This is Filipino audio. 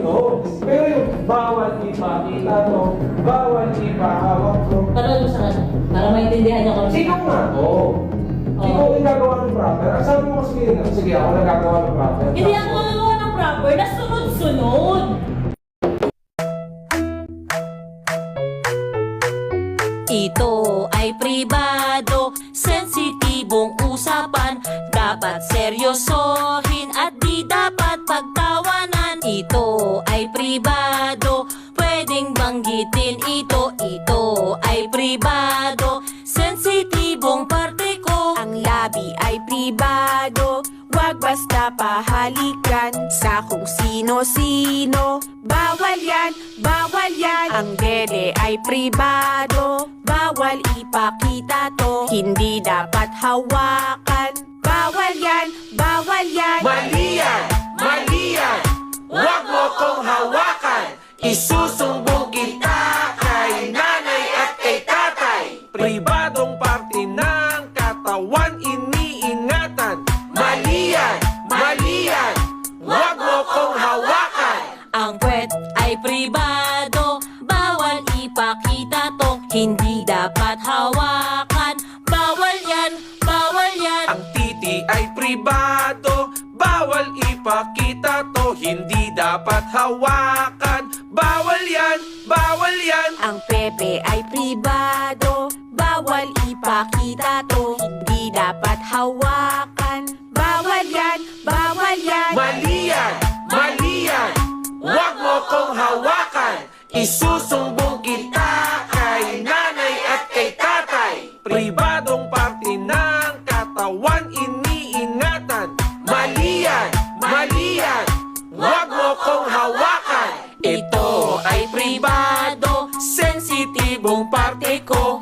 No, pero yung bawal ipakita to, bawal ipahawak to. Parang sa kanya, para maintindihan niya kung Sino nga to? Ikaw yung gagawa ng proper. Ang sabi mo kasi nga, sige ako na gagawa ng proper. Hindi ako nagawa ng proper, nasunod-sunod. Ito ay pribado, sensitibong usapan. Dapat seryosohin at di dapat pagtawanan. Ito ay pribado, pwedeng banggitin ito. Ito ay pribado, sensitibong parte ko. Ang labi ay pribado, wag basta pahalikan sa kung sino-sino. Bawal yan, bawal yan. Ang dede ay pribado, bawal ipakita to. Hindi dapat hawakan. Bawal yan, bawal yan. Mali yan! Mali yan! Huwag mo kong hawakan! Isusumbong kita kay nanay at kay tatay! Pribadong parte ng katawan iniingatan. Mali yan! Mali yan! Huwag mo kong hawakan! Ang puwet ay pribado, bawal ipakita to. Hindi dapat hawakan. Bawal yan, bawal yan. Ang titi ay pribado, bawal ipakita to. Hindi dapat hawakan. Bawal yan, bawal yan. Ang pepe ay pribado, bawal ipakita to. Hindi dapat hawakan. Bawal yan, bawal yan. Mali yan! Mali yan! Huwag mo kong hawakan! Isusumbong kita kay nanay at kay tatay! Pribadong parte ng katawan iniingatan. Mali yan! Mali yan! Huwag mo kong hawakan! Ito ay pribado, sensitibong parte ko.